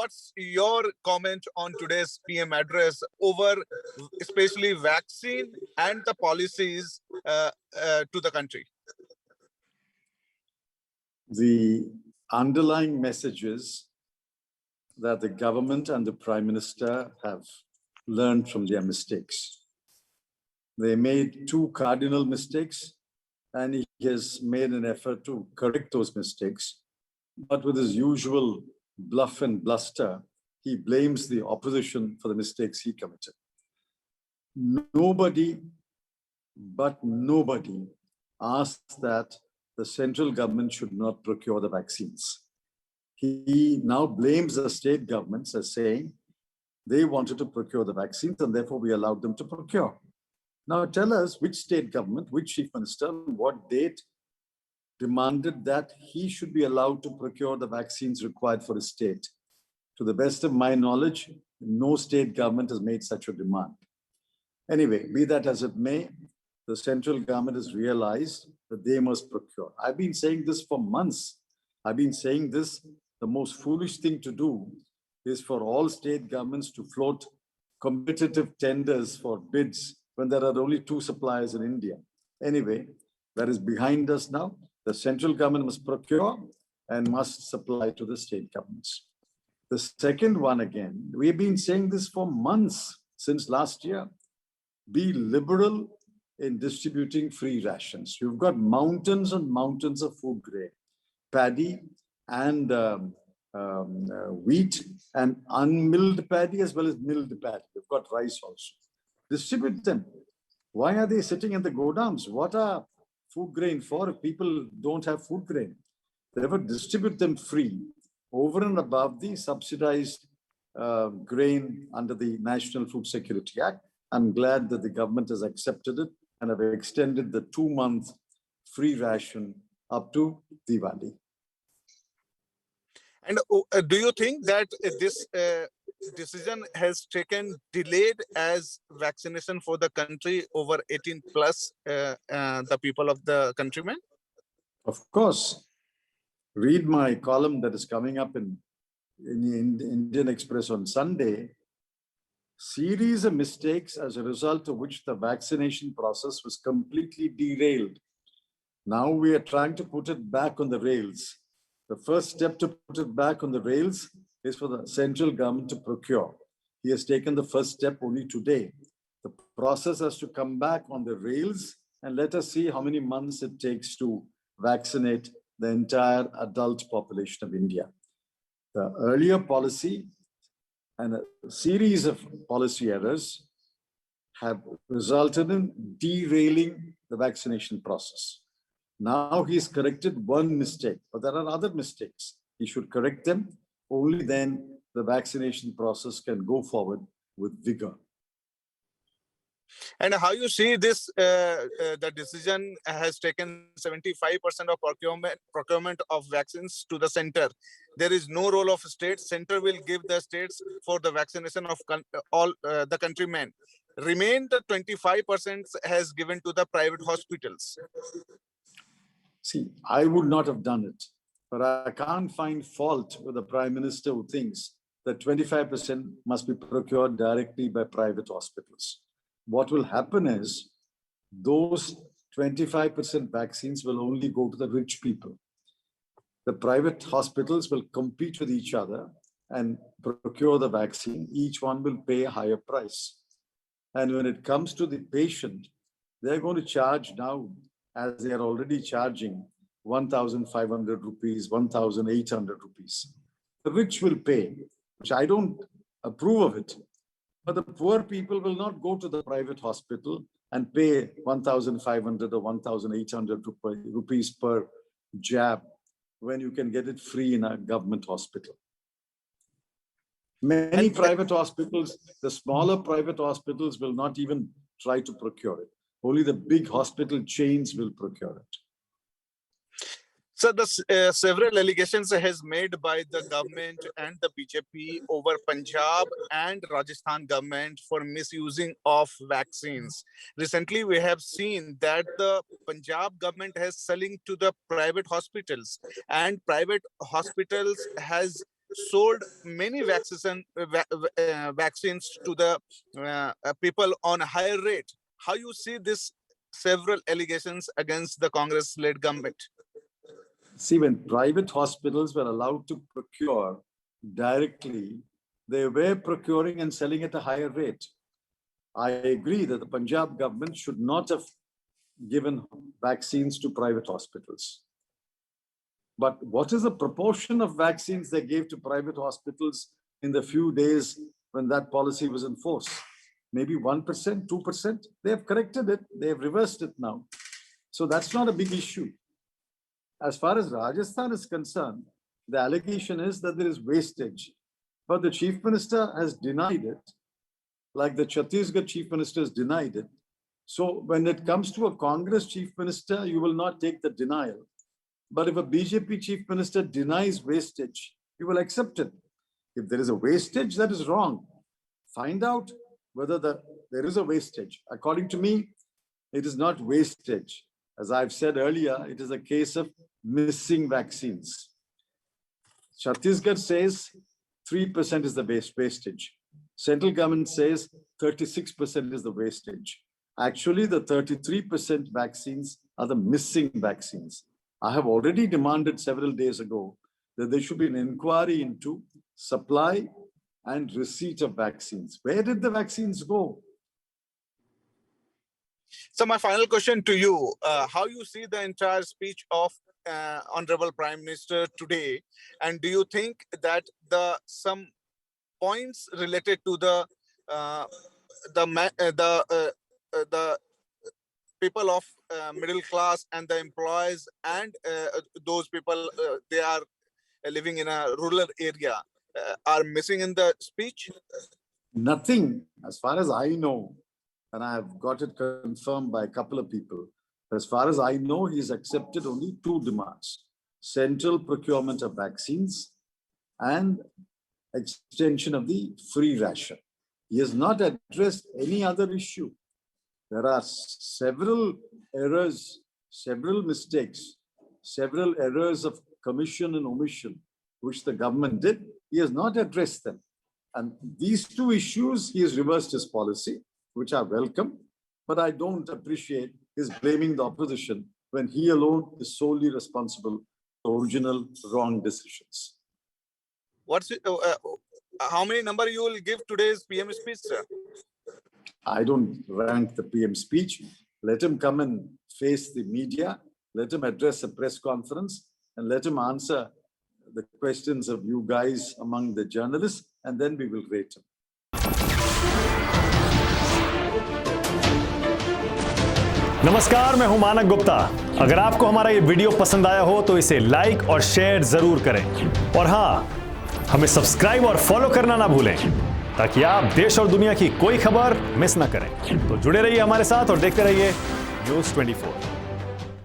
what's your comment on today's PM address over especially vaccine and the policies to the country? The underlying message is that the government and the Prime Minister have learned from their mistakes. They made two cardinal mistakes, and he has made an effort to correct those mistakes. But with his usual bluff and bluster, he blames the opposition for the mistakes he committed. Nobody asked that the central government should not procure the vaccines. He now blames the state governments as saying they wanted to procure the vaccines and therefore we allowed them to procure. Now tell us which state government, which chief minister, what date demanded that he should be allowed to procure the vaccines required for his state. To the best of my knowledge, no state government has made such a demand. Anyway, be that as it may, the central government has realized that they must procure. I've been saying this for months. I've been saying this, the most foolish thing to do is for all state governments to float competitive tenders for bids when there are only two suppliers in India. Anyway, that is behind us now. The central government must procure and must supply to the state governments. The second one, again, we've been saying this for months, since last year. Be liberal in distributing free rations. You've got mountains and mountains of food grain, paddy and wheat and unmilled paddy as well as milled paddy. You've got rice also. Distribute them. Why are they sitting in the godowns? What are food grain for if people don't have food grain? Therefore, distribute them free over and above the subsidized grain under the National Food Security Act. I'm glad that the government has accepted it and have extended the 2-month free ration up to Diwali. And do you think that this decision has taken delayed as vaccination for the country over 18 plus the people of the countrymen? Of course. Read my column that is coming up in Indian Express on Sunday. Series of mistakes as a result of which the vaccination process was completely derailed. Now we are trying to put it back on the rails. The first step to put it back on the rails is for the central government to procure. He has taken the first step only today. The process has to come back on the rails, and let us see how many months it takes to vaccinate the entire adult population of India. The earlier policy and a series of policy errors have resulted in derailing the vaccination process. Now he's corrected one mistake, but there are other mistakes. He should correct them. Only then the vaccination process can go forward with vigor. And how you see this, the decision has taken 75% of procurement of vaccines to the center. There is no role of states. Center will give the states for the vaccination of all the countrymen. Remain the 25% has given to the private hospitals. See, I would not have done it, but I can't find fault with the Prime Minister who thinks that 25% must be procured directly by private hospitals. What will happen is those 25% vaccines will only go to the rich people. The private hospitals will compete with each other and procure the vaccine. Each one will pay a higher price. And when it comes to the patient, they're going to charge now, as they are already charging, 1,500 rupees, 1,800 rupees. The rich will pay, which I don't approve of it. But the poor people will not go to the private hospital and pay 1,500 or 1,800 rupees per jab when you can get it free in a government hospital. Many private hospitals, the smaller private hospitals will not even try to procure it. Only the big hospital chains will procure it. So the several allegations has made by the government and the BJP over Punjab and Rajasthan government for misusing of vaccines. Recently, we have seen that the Punjab government has selling to the private hospitals, and private hospitals has sold many vaccines to the people on a higher rate. How you see this several allegations against the Congress-led government? See, when private hospitals were allowed to procure directly, they were procuring and selling at a higher rate. I agree that the Punjab government should not have given vaccines to private hospitals. But what is the proportion of vaccines they gave to private hospitals in the few days when that policy was in force? Maybe 1%, 2%. They have corrected it. They have reversed it now. So that's not a big issue. As far as Rajasthan is concerned, the allegation is that there is wastage. But the chief minister has denied it, like the Chhattisgarh chief minister has denied it. So when it comes to a Congress chief minister, you will not take the denial. But if a BJP chief minister denies wastage, you will accept it. If there is a wastage, that is wrong. Find out whether there is a wastage. According to me, it is not wastage. As I've said earlier, it is a case of missing vaccines. Chhattisgarh says 3% is the wastage. Central government says 36% is the wastage. Actually, the 33% vaccines are the missing vaccines. I have already demanded several days ago that there should be an inquiry into supply and receipt of vaccines. Where did the vaccines go? So my final question to you, how you see the entire speech of Honorable Prime Minister today, and do you think that some points related to the people of middle class and the employees and those people they are living in a rural area are missing in the speech? Nothing, as far as I know, and I have got it confirmed by a couple of people. As far as I know, he's accepted only two demands: central procurement of vaccines and extension of the free ration. He has not addressed any other issue. There are several errors, several mistakes, several errors of commission and omission, which the government did. He has not addressed them. And these two issues, he has reversed his policy, which I welcome, but I don't appreciate his blaming the opposition when he alone is solely responsible for original wrong decisions. How many number you will give today's PM speech, sir? I don't rank the PM speech. Let him come and face the media. Let him address a press conference and let him answer the questions of you guys among the journalists, and then we will rate him. नमस्कार, मैं हूं मानक गुप्ता। अगर आपको हमारा ये video पसंद आया हो तो इसे लाइक और शेयर जरूर करें, और हां, हमें सब्सक्राइब और फॉलो करना ना भूलें ताकि आप देश और दुनिया की कोई खबर मिस ना करें। तो जुड़े रहिए हमारे साथ और देखते रहिए News24।